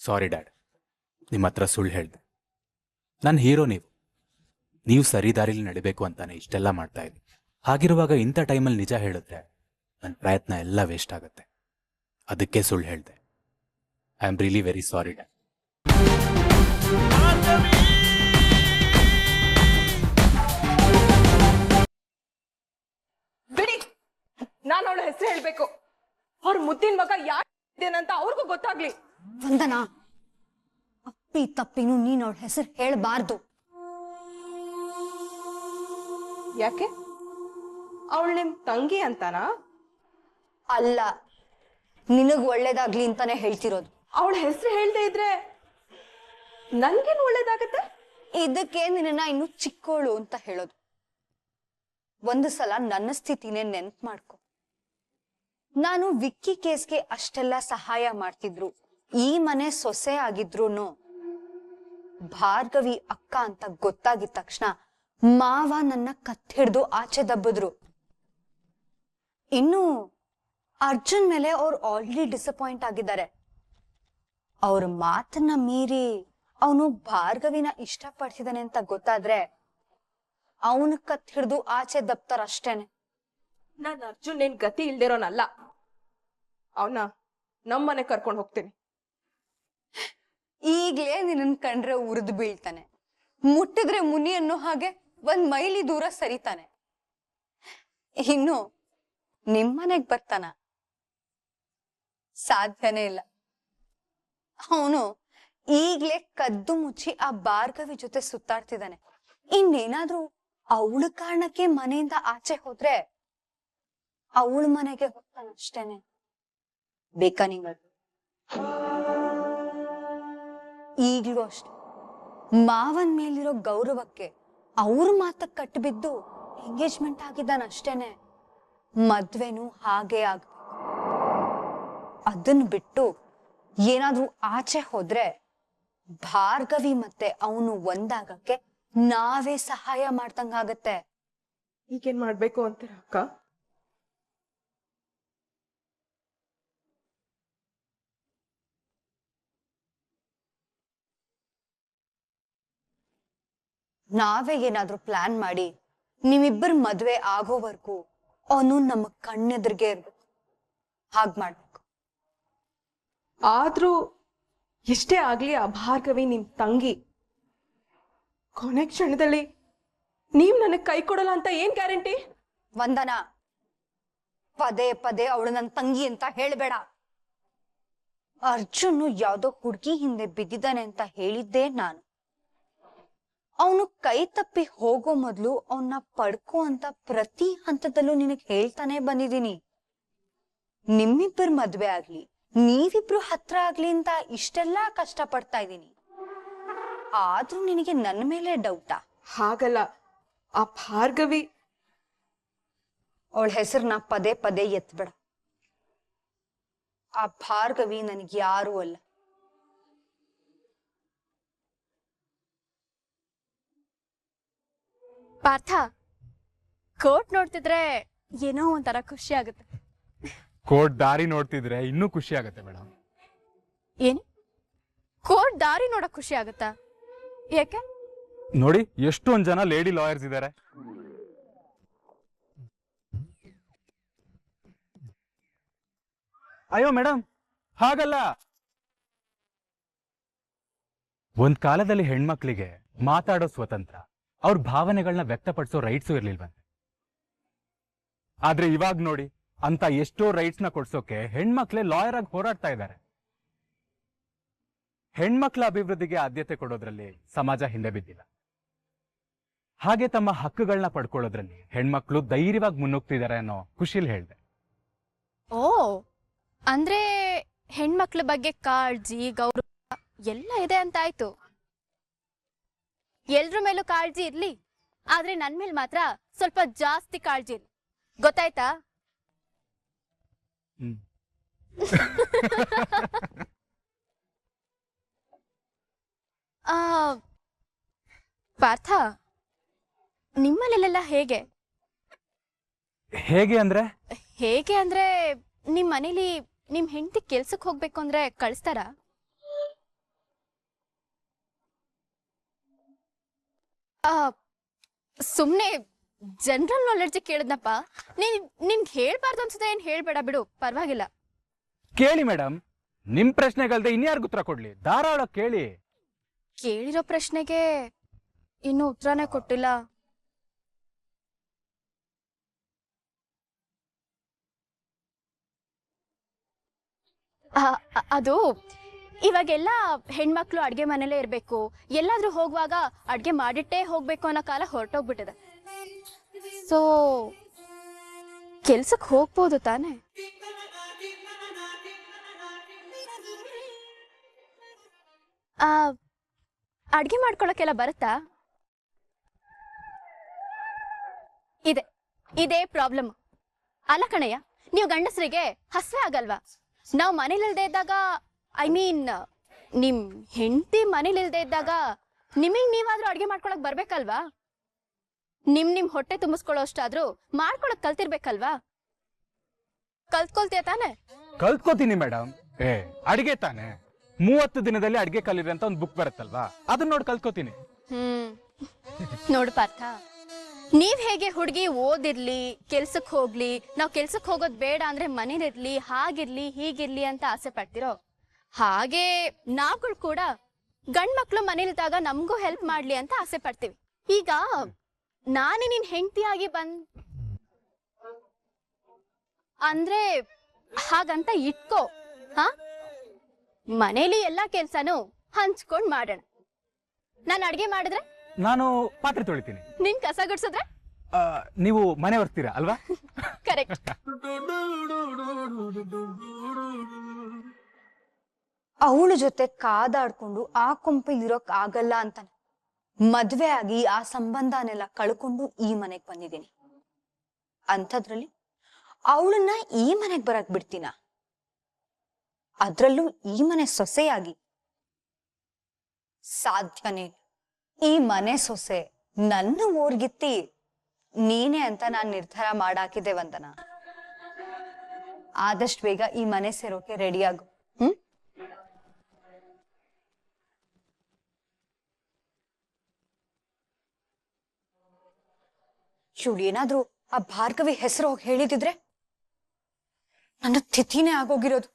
ಸಾರಿ dad, ನಿಮ್ಮ ಹತ್ರ ಸುಳ್ಳು ಹೇಳಿದೆ. ನನ್ನ ಹೀರೋ ನೀವು ಸರಿ ದಾರಿಲಿ ನಡಿಬೇಕು ಅಂತಾನೆ ಇಷ್ಟೆಲ್ಲ ಮಾಡ್ತಾ ಇದ್ವಿ. ಹಾಗಿರುವಾಗ ಇಂಥ ಟೈಮಲ್ಲಿ ನಿಜ ಹೇಳಿದ್ರೆ ನನ್ನ ಪ್ರಯತ್ನ ಎಲ್ಲ ವೇಸ್ಟ್ ಆಗುತ್ತೆ. ಅದಕ್ಕೆ ಸುಳ್ಳು ಹೇಳಿದೆ. I am really very sorry dad. ಬಿಡಿ, ನಾನು ಅವಳ ಹೆಸರು ಹೇಳ್ಬೇಕು. ಅವ್ರ ಮುದ್ದಿನ ಮಗ ಯಾರೇನಂತ ಅವ್ರಿಗೂ ಗೊತ್ತಾಗ್ಲಿ. ವಂದನಾ, ಅಪ್ಪಿ ತಪ್ಪಿನೂ ನೀನ್ ಅವಳ ಹೆಸರು ಹೇಳ್ಬಾರ್ದು. ಯಾಕೆ? ಅವಳು ನಿಮ್ ತಂಗಿ ಅಂತಾನಾ? ಅಲ್ಲ, ನಿನಗ್ ಒಳ್ಳೇದಾಗ್ಲಿ ಅಂತಾನೆ ಹೇಳ್ತಿರೋದು. ಅವಳ ಹೆಸರು ಹೇಳ್ದೆ ಇದ್ರೆ ನನ್ಗೇನು ಒಳ್ಳೇದಾಗತ್ತೆ? ಇದಕ್ಕೆ ನಿನ್ನ ಇನ್ನು ಚಿಕ್ಕೋಳು ಅಂತ ಹೇಳೋದು. ಒಂದು ಸಲ ನನ್ನ ಸ್ಥಿತಿನೇ ನೆನ್ಪು ಮಾಡ್ಕೊ. ನಾನು ವಿಕ್ಕಿ ಕೇಸ್ಗೆ ಅಷ್ಟೆಲ್ಲ ಸಹಾಯ ಮಾಡ್ತಿದ್ರು, ಈ ಮನೆ ಸೊಸೆ ಆಗಿದ್ರೂನು ಭಾರ್ಗವಿ ಅಕ್ಕ ಅಂತ ಗೊತ್ತಾಗಿದ ತಕ್ಷಣ ಮಾವ ನನ್ನ ಕತ್ತಿಡ್ದು ಆಚೆ ದಬ್ಬಿದ್ರು. ಇನ್ನು ಅರ್ಜುನ್ ಮೇಲೆ ಅವ್ರು ಆಲ್ರೆಡಿ ಡಿಸಪಾಯಿಂಟ್ ಆಗಿದ್ದಾರೆ. ಅವ್ರ ಮಾತನ್ನ ಮೀರಿ ಅವನು ಭಾರ್ಗವಿನ ಇಷ್ಟಪಡ್ತಿದ್ದಾನೆ ಅಂತ ಗೊತ್ತಾದ್ರೆ ಅವನ ಕತ್ ಹಿಡ್ದು ಆಚೆ ದಬ್ತಾರ ಅಷ್ಟೇನೆ. ನಾನು ಅರ್ಜುನ್ ಏನ್ ಗತಿ ಇಲ್ದಿರೋನಲ್ಲ. ಅವನ ನಮ್ಮನೆ ಕರ್ಕೊಂಡು ಹೋಗ್ತೀನಿ. ಈಗ್ಲೇ ನಿನ್ನ ಕಂಡ್ರೆ ಉರಿದು ಬೀಳ್ತಾನೆ, ಮುಟ್ಟಿದ್ರೆ ಮುನಿ ಅನ್ನೋ ಹಾಗೆ 1 ಮೈಲಿ ದೂರ ಸರಿತಾನೆ. ಇನ್ನು ನಿಮ್ಮನೆಗ್ ಬರ್ತಾನ? ಸಾಧ್ಯನೇ ಇಲ್ಲ. ಅವನು ಈಗ್ಲೇ ಕದ್ದು ಮುಚ್ಚಿ ಆ ಭಾರ್ಗವಿ ಜೊತೆ ಸುತ್ತಾಡ್ತಿದ್ದಾನೆ. ಇನ್ನೇನಾದ್ರೂ ಅವಳ ಕಾರಣಕ್ಕೆ ಮನೆಯಿಂದ ಆಚೆ ಹೋದ್ರೆ ಅವಳ ಮನೆಗೆ ಹೋಗ್ತಾನ ಅಷ್ಟೇನೆ. ಬೇಕಾ ನಿಂಗ? ಈಗ್ಲೂ ಅಷ್ಟೆ, ಮಾವನ್ ಮೇಲಿರೋ ಗೌರವಕ್ಕೆ ಅವ್ರ ಮಾತಕ್ ಕಟ್ಟಿಬಿದ್ದು ಎಂಗೇಜ್ಮೆಂಟ್ ಆಗಿದ್ದಾನ ಅಷ್ಟೇನೆ. ಮದ್ವೆನೂ ಹಾಗೆ ಆಗ್ಬೇಕು. ಅದನ್ನ ಬಿಟ್ಟು ಏನಾದ್ರೂ ಆಚೆ ಹೋದ್ರೆ ಭಾರ್ಗವಿ ಮತ್ತೆ ಅವನು ಒಂದಾಗಕ್ಕೆ ನಾವೇ ಸಹಾಯ ಮಾಡ್ದಂಗಾಗತ್ತೆ. ಈಗೇನ್ ಮಾಡ್ಬೇಕು ಅಂತೀರ ಅಕ್ಕ? ನಾವೇ ಏನಾದ್ರೂ ಪ್ಲಾನ್ ಮಾಡಿ ನಿಮ್ಮಿಬ್ಬರ ಮದ್ವೆ ಆಗೋವರ್ಗೂ ಅವನು ನಮ್ಮ ಕಣ್ಣೆದ್ರಿಗೆ ಇರ್ಬೇಕು. ಹಾಗ್ ಮಾಡ್ಬೇಕು. ಆದ್ರೂ ಎಷ್ಟೇ ಆಗ್ಲಿ ಆ ಭಾರ್ಗವಿ ನಿಮ್ ತಂಗಿ. ಕೊನೆ ಕ್ಷಣದಲ್ಲಿ ನೀವ್ ನನಗ್ ಕೈ ಕೊಡಲ್ಲ ಅಂತ ಏನ್ ಗ್ಯಾರಂಟಿ? ವಂದನಾ, ಪದೇ ಪದೇ ಅವಳು ನನ್ನ ತಂಗಿ ಅಂತ ಹೇಳ್ಬೇಡ. ಅರ್ಜುನ್ ಯಾವ್ದೋ ಹುಡುಗಿ ಹಿಂದೆ ಬಿದ್ದಿದ್ದಾನೆ ಅಂತ ಹೇಳಿದ್ದೆ ನಾನು. ಅವನು ಕೈ ತಪ್ಪಿ ಹೋಗೋ ಮೊದ್ಲು ಅವನ್ನ ಪಡ್ಕೋ ಅಂತ ಪ್ರತಿ ಹಂತದಲ್ಲೂ ನಿನಗ್ ಹೇಳ್ತಾನೆ ಬಂದಿದ್ದೀನಿ. ನಿಮ್ಮಿಬ್ಬರ ಮದ್ವೆ ಆಗ್ಲಿ, ನೀವಿಬ್ರು ಹತ್ರ ಆಗ್ಲಿ ಅಂತ ಇಷ್ಟೆಲ್ಲಾ ಕಷ್ಟ ಪಡ್ತಾ ಇದ್ದೀನಿ. ಆದ್ರೂ ನಿನಗೆ ನನ್ನ ಮೇಲೆ ಡೌಟಾ? ಹಾಗಲ್ಲ, ಆ ಭಾರ್ಗವಿ. ಅವಳ ಹೆಸರನ್ನ ಪದೇ ಪದೇ ಎತ್ಬೇಡ. ಆ ಭಾರ್ಗವಿ ನನಗೆ ಯಾರೂ ಅಲ್ಲ. ಪಾರ್ಥ, ಕೋರ್ಟ್ ನೋಡ್ತಿದ್ರೆ ಏನೋ ಒಂಥರ ಖುಷಿ ಆಗುತ್ತೆ. ಕೋರ್ಟ್ ದಾರಿ ನೋಡ್ತಿದ್ರೆ ಇನ್ನೂ ಖುಷಿ ಆಗುತ್ತೆ ಮೇಡಮ್. ಏನು? ಕೋರ್ಟ್ ದಾರಿ ನೋಡಕ್ ಖುಷಿ ಆಗುತ್ತಾ? ಯಾಕೆ? ನೋಡಿ, ಎಷ್ಟೊಂದ್ ಜನ ಲೇಡಿ ಲಾಯರ್ಸ್ ಇದ್ದಾರೆ. ಅಯ್ಯೋ ಮೇಡಮ್, ಹಾಗಲ್ಲ. ಒಂದ್ ಕಾಲದಲ್ಲಿ ಹೆಣ್ಮಕ್ಳಿಗೆ ಮಾತಾಡೋ ಸ್ವತಂತ್ರ, ಅವ್ರ ಭಾವನೆಗಳನ್ನ ವ್ಯಕ್ತಪಡಿಸೋ ರೈಟ್ಸು ಇರ್ಲಿಲ್ವಂತೆ. ಆದ್ರೆ ಇವಾಗ ನೋಡಿ, ಅಂತ ಎಷ್ಟೋ ರೈಟ್ಸ್ ನ ಕೊಡ್ಸೋಕೆ ಹೆಣ್ಮಕ್ಳೇ ಲಾಯರ್ ಆಗಿ ಹೋರಾಡ್ತಾ ಇದ್ದಾರೆ. ಹೆಣ್ಮಕ್ಳ ಅಭಿವೃದ್ಧಿಗೆ ಆದ್ಯತೆ ಕೊಡೋದ್ರಲ್ಲಿ ಸಮಾಜ ಹಿಂದೆ ಬಿದ್ದಿಲ್ಲ. ಹಾಗೆ ತಮ್ಮ ಹಕ್ಕುಗಳನ್ನ ಪಡ್ಕೊಳ್ಳೋದ್ರಲ್ಲಿ ಹೆಣ್ಮಕ್ಳು ಧೈರ್ಯವಾಗಿ ಮುನ್ನುಗ್ತಿದ್ದಾರೆ ಅನ್ನೋ ಖುಷಿಲಿ ಹೇಳ್ದೆ. ಓ, ಅಂದ್ರೆ ಹೆಣ್ಮಕ್ಳ ಬಗ್ಗೆ ಕಾಳಜಿ, ಗೌರವ ಎಲ್ಲ ಇದೆ ಅಂತ ಆಯ್ತು. ಎಲ್ರ ಮೇಲೂ ಕಾಳಜಿ ಇರ್ಲಿ, ಆದ್ರೆ ನನ್ ಮೇಲ್ ಮಾತ್ರ ಸ್ವಲ್ಪ ಜಾಸ್ತಿ ಕಾಳಜಿ ಇರ್ಲಿ. ಗೊತ್ತಾಯ್ತಾ? ಪಾರ್ಥ, ನಿಮ್ಮಲ್ಲೆಲ್ಲ ಹೇಗೆ ಹೇಗೆ ಅಂದ್ರೆ? ಹೇಗೆ ಅಂದ್ರೆ ನಿಮ್ ಮನೇಲಿ ನಿಮ್ ಹೆಂಡತಿ ಕೆಲ್ಸಕ್ಕೆ ಹೋಗ್ಬೇಕು ಅಂದ್ರೆ ಕಳಿಸ್ತಾರ? ಸುಮ್ನೆ ಜನರಲ್ ನಾಲೆಡ್ಜ್ ಕೇಳಿದ್ನಪ್ಪ. ನಿನ್ಗೆ ಹೇಳ್ಬಾರ್ದು ಅನ್ಸುತ್ತೆ, ಏನ್ ಹೇಳ್ಬೇಡ ಬಿಡು, ಪರವಾಗಿಲ್ಲ. ಕೇಳಿ ಮೇಡಮ್, ನಿಮ್ ಪ್ರಶ್ನೆಗಲ್ದೆ ಇನ್ಯಾರಿಗೂ ಉತ್ತರ ಕೊಡ್ಲಿ, ಧಾರಾಳ ಕೇಳಿ. ಕೇಳಿರೋ ಪ್ರಶ್ನೆಗೆ ಇನ್ನು ಉತ್ತರನೇ ಕೊಟ್ಟಿಲ್ಲ. ಅದು ಇವಾಗೆಲ್ಲ ಹೆಣ್ಮಕ್ಳು ಅಡ್ಗೆ ಮನೇಲೇ ಇರ್ಬೇಕು, ಎಲ್ಲಾದ್ರೂ ಹೋಗುವಾಗ ಅಡ್ಗೆ ಮಾಡಿಟ್ಟೇ ಹೋಗ್ಬೇಕು ಅನ್ನೋ ಕಾಲ ಹೊರಟೋಗ್ಬಿಟ್ಟಿದೆ. ಸೊ ಕೆಲ್ಸಕ್ಕೆ ಹೋಗ್ಬೋದು ತಾನೆ? ಅಡ್ಗೆ ಮಾಡ್ಕೊಳಕ್ಕೆಲ್ಲ ಬರುತ್ತಾ? ಇದೇ ಪ್ರಾಬ್ಲಮ್ ಅಲ್ಲ ಕಣಯ್ಯ. ನೀವು ಗಂಡಸರಿಗೆ ಹಸ್ವೆ ಆಗಲ್ವಾ? ನಾವು ಮನೇಲಿಲ್ದೇ ಇದ್ದಾಗ, ಐ ಮೀನ್ ನಿಮ್ ಹೆಂಡತಿ ಮನೇಲಿಲ್ದೇ ಇದ್ದಾಗ ನಿಮಗ್ ನೀವಾದ್ರೂ ಅಡ್ಗೆ ಮಾಡ್ಕೊಳಕ್ ಬರ್ಬೇಕಲ್ವಾ? ನಿಮ್ ಹೊಟ್ಟೆ ತುಂಬಿಸ್ಕೊಳ್ಳೋ ಅಷ್ಟಾದ್ರೂ ಮಾಡ್ಕೊಳಕ್ ಕಲ್ತಿರ್ಬೇಕಲ್ವಾ? ಕಲ್ತ್ಕೊಳ್ತೀಯ ತಾನೆ? ಕಲ್ತ್ಕೋತೀನಿ ಮೇಡಮ್. ಅಡಿಗೆ ತಾನೆ, 30 ದಿನದಲ್ಲಿ ಅಡಿಗೆ ಕಲೀರಿ ಅಂತ ಒಂದು ಬುಕ್ ಬರುತ್ತಲ್ವಾ, ಅದನ್ನ ನೋಡಿ ಕಲ್ತ್ಕೋತೀನಿ. ನೋಡು ಪಾರ್ಥ, ನೀವ್ ಹೇಗೆ ಹುಡುಗಿ ಓದಿರ್ಲಿ, ಕೆಲ್ಸಕ್ ಹೋಗ್ಲಿ, ನಾವ್ ಕೆಲ್ಸಕ್ ಹೋಗೋದ್ ಬೇಡ ಅಂದ್ರೆ ಮನೇಲಿರ್ಲಿ, ಹಾಗಿರ್ಲಿ ಹೀಗಿರ್ಲಿ ಅಂತ ಆಸೆ ಪಡ್ತಿರೋ ಹಾಗೆ ನಾವುಗಳು ಕೂಡ ಗಂಡ್ ಮಕ್ಳು ಮನೇಲಿದ್ದಾಗ ನಮ್ಗೂ ಹೆಲ್ಪ್ ಮಾಡ್ಲಿ ಅಂತ ಆಸೆ ಪಡ್ತೀವಿ. ಈಗ ನಾನೇ ನಿನ್ ಹೆಂಡತಿಯಾಗಿ ಅಂದ್ರೆ ಹಾಗಂತ ಇಟ್ಕೋ. ಮನೇಲಿ ಎಲ್ಲಾ ಕೆಲ್ಸನೂ ಹಂಚ್ಕೊಂಡ್ ಮಾಡೋಣ. ನಾನು ಅಡ್ಗೆ ಮಾಡಿದ್ರೆ ನಾನು ಪಾತ್ರೆ ತೊಳಿತೀನಿ, ನಿನ್ ಕಸ ಗುಡ್ಸಿದ್ರೆ ನೀವು ಮನೆ ಬರ್ತೀರಾ ಅಲ್ವಾ? ಕರೆಕ್ಟ್. ಅವಳ ಜೊತೆ ಕಾದಾಡ್ಕೊಂಡು ಆ ಕೊಂಪಿಲಿರೋಕ್ ಆಗಲ್ಲ ಅಂತಾನೆ ಮದ್ವೆ ಆಗಿ ಆ ಸಂಬಂಧನೆಲ್ಲ ಕಳ್ಕೊಂಡು ಈ ಮನೆಗ್ ಬಂದಿದ್ದೀನಿ. ಅಂಥದ್ರಲ್ಲಿ ಅವಳನ್ನ ಈ ಮನೆಗ್ ಬರಕ್ ಬಿಡ್ತೀನ? ಅದ್ರಲ್ಲೂ ಈ ಮನೆ ಸೊಸೆಯಾಗಿ ಸಾಧ್ಯನೇ ಇಲ್ಲ. ಈ ಮನೆ ಸೊಸೆ ನನ್ನ ಓರ್ಗಿತ್ತಿ ನೀನೇ ಅಂತ ನಾನ್ ನಿರ್ಧಾರ ಮಾಡಾಕಿದ್ದೆ ವಂದನ. ಆದಷ್ಟು ಬೇಗ ಈ ಮನೆ ಸೇರೋಕೆ ರೆಡಿಯಾಗು. ಇವಳು ಏನಾದ್ರೂ ಆ ಭಾರ್ಗವಿ ಹೆಸರು ಹೋಗಿ ಹೇಳಿದಿದ್ರೆ ನನ್ನ ತಿಥಿನೇ ಆಗೋಗಿರೋದು.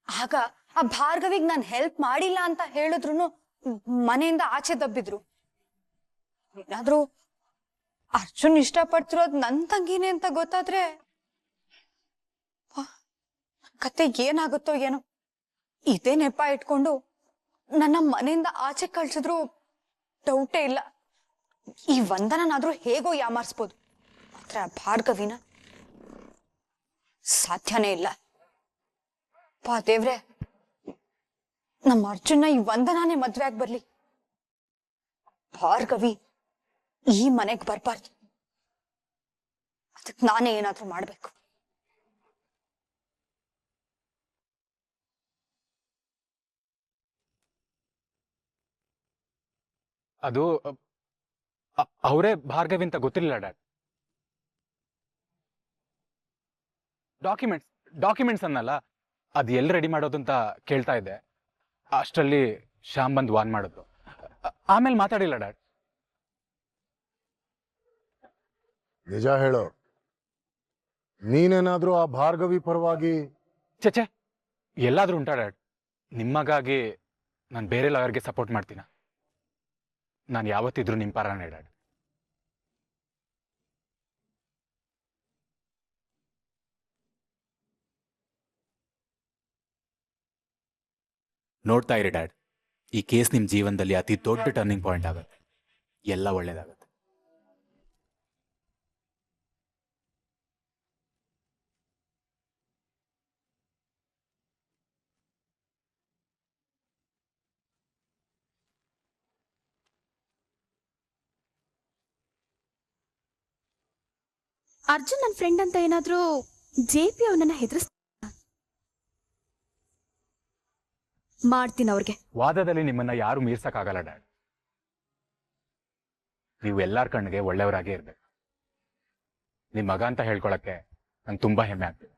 ಆಗ ಆ ಭಾರ್ಗವಿಗ್ ನಾನು ಹೆಲ್ಪ್ ಮಾಡಿಲ್ಲ ಅಂತ ಹೇಳಿದ್ರು ಮನೆಯಿಂದ ಆಚೆ ದಬ್ಬಿದ್ರು. ಏನಾದ್ರೂ ಅರ್ಜುನ್ ಇಷ್ಟಪಡ್ತಿರೋದ್ ನನ್ ತಂಗಿನೇ ಅಂತ ಗೊತ್ತಾದ್ರೆ ಕತೆ ಏನಾಗುತ್ತೋ ಏನೋ. ಇದೇ ನೆಪ ಇಟ್ಕೊಂಡು ನನ್ನ ಮನೆಯಿಂದ ಆಚೆ ಕಳ್ಸಿದ್ರು ಡೌಟೇ ಇಲ್ಲ. ಈ ವಂದನನಾದ್ರೂ ಹೇಗೋ ಯಾಮಾರಿಸ್ಬೋದು, ಮಾತ್ರ ಭಾರ್ಗವಿನ ಸಾಧ್ಯನೇ ಇಲ್ಲ. ಪಾ ದೇವ್ರೆ, ನಮ್ಮ ಅರ್ಜುನ ಈ ವಂದನಾನೇ ಮದ್ವೆ ಆಗಿ ಬರ್ಲಿ. ಭಾರ್ಗವಿ ಈ ಮನೆಗ್ ಬರ್ಬಾರ್ದು. ಅದಕ್ಕೆ ನಾನೇ ಏನಾದ್ರೂ ಮಾಡ್ಬೇಕು. ಅದು ಅವರೇ ಭಾರ್ಗವಿ ಅಂತ ಗೊತ್ತಿರಲಿಲ್ಲ ಡ್ಯಾಡ್. ಡಾಕ್ಯುಮೆಂಟ್ಸ್ ಅನ್ನಲ್ಲ, ಅದು ಎಲ್ಲಿ ರೆಡಿ ಮಾಡೋದು ಅಂತ ಕೇಳ್ತಾ ಇದ್ದೆ. ಅಷ್ಟರಲ್ಲಿ ಶ್ಯಾಮ್ ಬಂದು ವಾನ್ ಮಾಡಿದ್ರು. ಆಮೇಲೆ ಮಾತಾಡಿಲ್ಲ ಡ್ಯಾಡ್. ನಿಜ ಹೇಳೋ, ನೀನೇನಾದ್ರೂ ಆ ಭಾರ್ಗವಿ ಪರವಾಗಿ? ಚಚೆ, ಎಲ್ಲಾದ್ರೂ ಉಂಟಾ ಡ್ಯಾಡ್? ನಿಮ್ಮಗಾಗಿ ನಾನು ಬೇರೆ ಲಾಯರ್ಗೆ ಸಪೋರ್ಟ್ ಮಾಡ್ತೀನ? ನಾನು ಯಾವತ್ತಿದ್ರು ನಿಮ್ಮ ಪರನೇ ಡ್ಯಾಡ್. ನೋಡ್ತಾ ಇರಿ ಡ್ಯಾಡ್, ಈ ಕೇಸ್ ನಿಮ್ಮ ಜೀವನದಲ್ಲಿ ಅತಿ ದೊಡ್ಡ ಟರ್ನಿಂಗ್ ಪಾಯಿಂಟ್ ಆಗುತ್ತೆ. ಎಲ್ಲ ಒಳ್ಳೇದಾಗುತ್ತೆ. ಅರ್ಜುನ್ ನನ್ನ ಫ್ರೆಂಡ್ ಅಂತ ಏನಾದ್ರೂ JP ಅವನನ್ನ ಹೆದರಿಸ್ ಮಾಡ್ತೀನಿ ಅವ್ರಿಗೆ. ವಾದದಲ್ಲಿ ನಿಮ್ಮನ್ನ ಯಾರು ಮೀರ್ಸಕ್ಕಾಗಲ್ಲ ಡ್ಯಾಡ್. ನೀವು ಎಲ್ಲಾರ ಕಣ್ಣಿಗೆ ಒಳ್ಳೆಯವರಾಗೇ ಇರ್ಬೇಕು. ನಿಮ್ ಮಗ ಅಂತ ಹೇಳ್ಕೊಳಕ್ಕೆ ನಂಗೆ ತುಂಬಾ ಹೆಮ್ಮೆ ಆಗ್ತದೆ.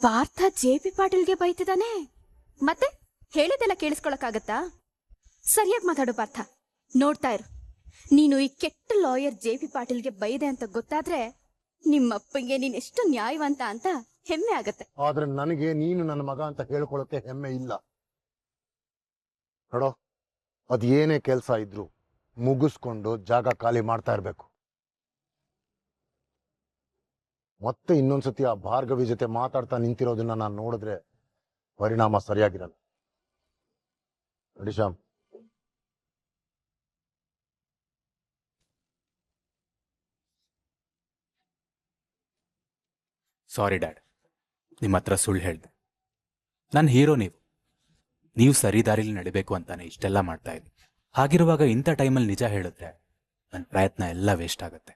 ಪಾರ್ಥ JP ಪಾಟೀಲ್ಗೆ ಬೈತಿದ್ದಾನೆ, ಮತ್ತೆ ಹೇಳಿದೆಲ್ಲ ಕೇಳಿಸ್ಕೊಳಕ್ಕಾಗತ್ತಾ? ಸರಿಯಾಗಿ ಮಾತಾಡು ಪಾರ್ಥ, ನೋಡ್ತಾ ಇರು. ನೀನು ಈ ಕೆಟ್ಟ ಲಾಯರ್ JP ಪಾಟೀಲ್ಗೆ ಬೈದೆ ಅಂತ ಗೊತ್ತಾದ್ರೆ ನಿಮ್ಮಪ್ಪಂಗೆ ನೀನ್ ಎಷ್ಟು ನ್ಯಾಯವಂತ ಅಂತ ಹೆಮ್ಮೆ ಆಗತ್ತೆ. ಆದ್ರೆ ನನಗೆ ನೀನು ನನ್ನ ಮಗ ಅಂತ ಹೇಳ್ಕೊಳ್ಳೋಕೆ ಹೆಮ್ಮೆ ಇಲ್ಲ. ನೋಡೋ, ಅದೇನೇ ಕೆಲಸ ಇದ್ರು ಮುಗಿಸ್ಕೊಂಡು ಜಾಗ ಖಾಲಿ ಮಾಡ್ತಾ ಇರ್ಬೇಕು. ಮತ್ತೆ ಇನ್ನೊಂದ್ಸತಿ ಆ ಭಾರ್ಗವಿ ಜೊತೆ ಮಾತಾಡ್ತಾ ನಿಂತಿರೋದನ್ನ ನಾನು ನೋಡಿದ್ರೆ ಪರಿಣಾಮ ಸರಿಯಾಗಿರಲ್ಲ. ನೋಡಿ ಶ್ಯಾಮ್, ಸಾರಿ ಡ್ಯಾಡ್, ನಿಮ್ಮ ಹತ್ರ ಸುಳ್ಳು ಹೇಳ್ದೆ. ನನ್ನ ಹೀರೋ ನೀವು ಸರಿ ದಾರಿಲಿ ನಡಿಬೇಕು ಅಂತಾನೆ ಇಷ್ಟೆಲ್ಲ ಮಾಡ್ತಾ ಇದ್ವಿ. ಹಾಗಿರುವಾಗ ಇಂಥ ಟೈಮಲ್ಲಿ ನಿಜ ಹೇಳಿದ್ರೆ ನನ್ನ ಪ್ರಯತ್ನ ಎಲ್ಲ ವೇಸ್ಟ್ ಆಗುತ್ತೆ.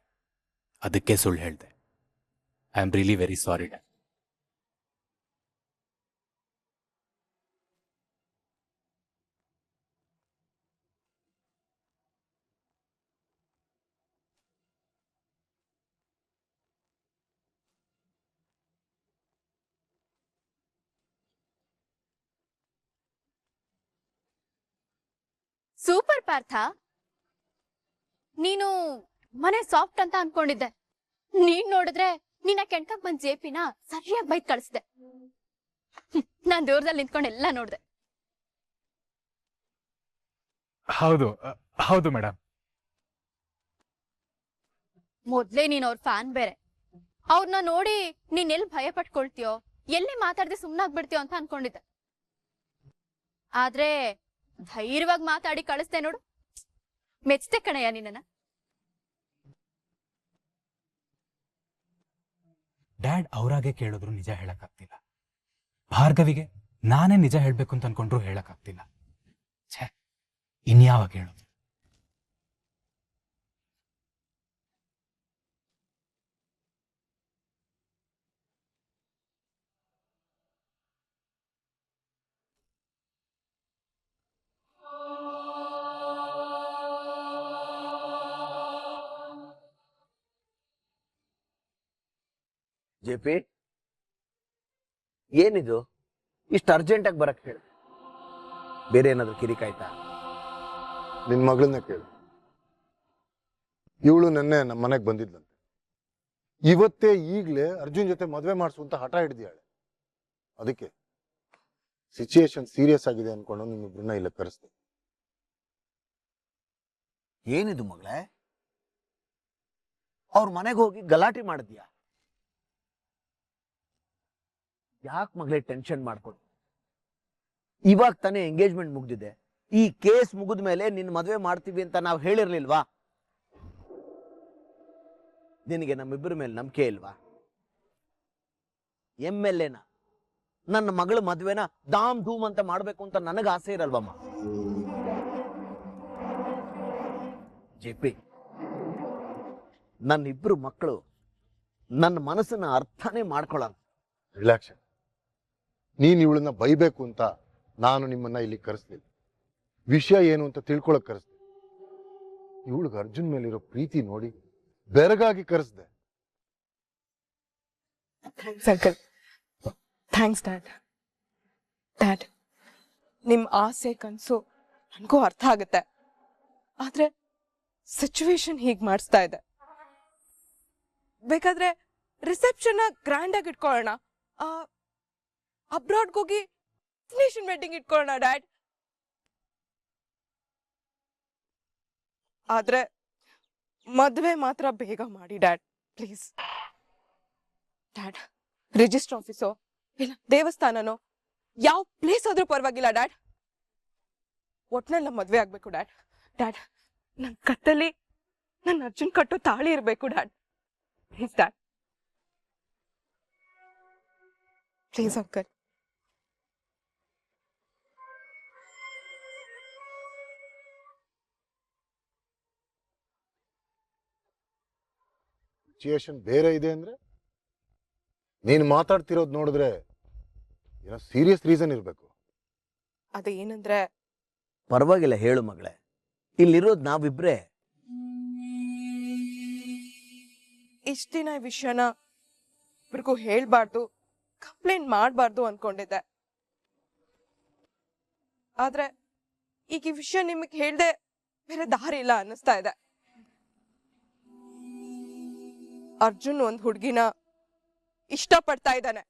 ಅದಕ್ಕೆ ಸುಳ್ಳು ಹೇಳ್ದೆ. I am really very sorry dad. Super Partha, ನೀನು ಮನೆ ಸಾಫ್ಟ್ ಅಂತ ಅನ್ಕೊಂಡಿದ್ದೆ. ನೀನ್ ನೋಡಿದ್ರೆ ನಿನ್ನ ಕೆಣ್ಕಕ್ ಬಂದ್ JPನ ಸರಿಯಾಗಿ ಬೈದ್ ಕಳಿಸ್ದೆ. ನಾನ್ ದೂರದಲ್ಲಿ ನಿಂತ್ಕೊಂಡು ಎಲ್ಲ ನೋಡ್ದೆ. ಹೌದು ಮೇಡಮ್. ಮೊದ್ಲೇ ನೀನ್ ಅವ್ರ ಫ್ಯಾನ್ ಬೇರೆ. ಅವ್ರನ್ನ ನೋಡಿ ನೀನ್ ಎಲ್ಲಿ ಭಯ ಪಟ್ಕೊಳ್ತೀಯೋ, ಎಲ್ಲಿ ಮಾತಾಡದೆ ಸುಮ್ನಾಗ್ಬಿಡ್ತೀಯೋ ಅಂತ ಅನ್ಕೊಂಡಿದ್ದೆ. ಆದ್ರೆ ಧೈರ್ಯವಾಗಿ ಮಾತಾಡಿ ಕಳಿಸ್ದೆ ನೋಡು. ಮೆಚ್ತೆ ಕಣಯ್ಯ ನಿನ್ನ. ಡ್ಯಾಡ್ ಅವರಾಗೆ ಕೇಳಿದ್ರು ನಿಜ ಹೇಳಕ್ಕಾಗ್ತಿಲ್ಲ. ಭಾರ್ಗವಿಗೆ ನಾನೇ ನಿಜ ಹೇಳ್ಬೇಕು ಅಂತ ಅನ್ಕೊಂಡ್ರು ಹೇಳಕ್ಕಾಗ್ತಿಲ್ಲ. ಛೇ, ಇನ್ಯಾವಾಗ ಹೇಳೋದು? JP, ಏನಿದು ಇಷ್ಟು ಅರ್ಜೆಂಟಾಗಿ ಬರಕ್ ಹೇಳಿ? ಬೇರೆ ಏನಾದ್ರು ಕಿರಿಕಾಯ್ತಾ? ನಿನ್ ಮಗಳನ್ನ ಕೇಳು. ಇವಳು ನೆನ್ನೆ ನಮ್ಮ ಮನೆಗೆ ಬಂದಿದ್ಲಂತೆ. ಇವತ್ತೇ ಈಗ್ಲೇ ಅರ್ಜುನ್ ಜೊತೆ ಮದ್ವೆ ಮಾಡಿಸು ಅಂತ ಹಠ ಹಿಡಿದಿಯಾಳೆ. ಅದಕ್ಕೆ ಸಿಚುಯೇಷನ್ ಸೀರಿಯಸ್ ಆಗಿದೆ ಅನ್ಕೊಂಡು ನಿಮ್ಮಿಬ್ರನ್ನ ಇಲ್ಲ ಕರೆಸ್ದೆ. ಏನಿದು ಮಗಳೇ, ಅವ್ರ ಮನೆಗೆ ಹೋಗಿ ಗಲಾಟೆ ಮಾಡಿದ್ಯಾ? ಯಾಕೆ ಮಗಳೇ ಟೆನ್ಷನ್ ಮಾಡ್ಕೊಂಡು? ಇವಾಗ ತಾನೇ ಎಂಗೇಜ್ಮೆಂಟ್ ಮುಗ್ದಿದೆ. ಈ ಕೇಸ್ ಮುಗಿದ ಮೇಲೆ ನಿನ್ನ ಮದುವೆ ಮಾಡ್ತೀವಿ ಅಂತ ನಾವು ಹೇಳಿರ್ಲಿಲ್ವಾ? ನಿನಗೆ ನಮ್ಮಿಬ್ಬರ ಮೇಲೆ ನಂಬಿಕೆ ಇಲ್ವಾ? MLAನ ನನ್ನ ಮಗಳ ಮದುವೆನ ಧಾಮ್ ಧೂಮ್ ಅಂತ ಮಾಡ್ಬೇಕು ಅಂತ ನನಗೆ ಆಸೆ ಇರಲ್ವಮ್ಮ? JP, ನನ್ನಿಬ್ರು ಮಕ್ಕಳು ನನ್ನ ಮನಸ್ಸನ್ನ ಅರ್ಥನೇ ಮಾಡ್ಕೊಳ್ಳಲ್ಲ. ರಿಲ್ಯಾಕ್ಸ್. ನೀನ್ ಇವಳನ್ನ ಬೈಬೇಕು ಅಂತ ನಾನು ನಿಮ್ಮನ್ನ ಇಲ್ಲಿ ಕರೆಸ್ಲಿಲ್ಲ. ವಿಷಯ ಏನು ಅಂತ ತಿಳ್ಕೊಳಕ್ ಕರೆಸ್ದೆ. ಇವಳಿಗೆ ಅರ್ಜುನ್ ಮೇಲಿರೋ ಪ್ರೀತಿ ನೋಡಿ ಬೆರಗಾಗಿ ಕರೆಸ್ದೆ. Thanks uncle. Thanks dad. Dad, ನಿಮ್ ಆಸೆ ಕನ್ಸು ನನಗೂ ಅರ್ಥ ಆಗುತ್ತೆ. ಆದ್ರೆ ಸಿಚುವೇಶನ್ ಹೀಗ್ ಮಾಡಿಸ್ತಾ ಇದೆ. ಬೇಕಾದ್ರೆ ರಿಸೆಪ್ಷನ್ ಗ್ರ್ಯಾಂಡ್ ಆಗಿ ಇಟ್ಕೊಳ್ಳೋಣ. ಅಬ್ರಾಡ್ಗೆ ಹೋಗಿ ಡೆಸ್ಟಿನೇಷನ್ ವೆಡ್ಡಿಂಗ್ ಇಟ್ಕೊಳ್ಳೋಣ ಡ್ಯಾಡ್. ಆದ್ರೆ ಮದ್ವೆ ಮಾತ್ರ ಬೇಗ ಮಾಡಿ dad, please. Dad, register officio ಇಲ್ಲ ದೇವಸ್ಥಾನನೋ ಯಾವ ಪ್ಲೇಸ್ ಆದ್ರೂ ಪರವಾಗಿಲ್ಲ ಡ್ಯಾಡ್. ಒಟ್ನಲ್ಲಿ ನಮ್ಮ ಮದ್ವೆ ಆಗ್ಬೇಕು ಡ್ಯಾಡ್. ಡ್ಯಾಡ್, ನನ್ ಕತ್ತಲ್ಲಿ ನನ್ನ ಅರ್ಜುನ್ ಕಟ್ಟೋ ತಾಳಿ ಇರ್ಬೇಕು dad. Please dad, please uncle. Situation ಬೇರೆ ಇದೆ ಅಂದ್ರೆ ನೀನು ಮಾತಾಡ್ತಿರೋದು ನೋಡಿದ್ರೆ ಏನೋ ಸೀರಿಯಸ್ ರೀಸನ್ ಇರಬೇಕು. ಅದೇನಂದ್ರೆ ಪರವಾಗಿಲ್ಲ, ಹೇಳು ಮಗಳೇ. ಇಲ್ಲಿರೋದು ನಾವಿಬ್ರೇ. ಇಷ್ಟ ದಿನ ಈ ವಿಷಯನ ಇಬ್ರಿಗೂ ಹೇಳ್ಬಾರ್ದು, ಕಂಪ್ಲೇಂಟ್ ಮಾಡಬಾರ್ದು ಅನ್ಕೊಂಡಿದ್ದೆ. ಆದ್ರೆ ಈಗ ಈ ವಿಷಯ ನಿಮಗೆ ಹೇಳ್ದೆ ಬೇರೆ ದಾರಿ ಇಲ್ಲ ಅನ್ನಿಸ್ತಾ ಇದೆ. ಅರ್ಜುನ್ ಒಂದ್ ಹುಡ್ಗಿನ ಇಷ್ಟಪಡ್ತಾ ಇದ್ದಾನೆ.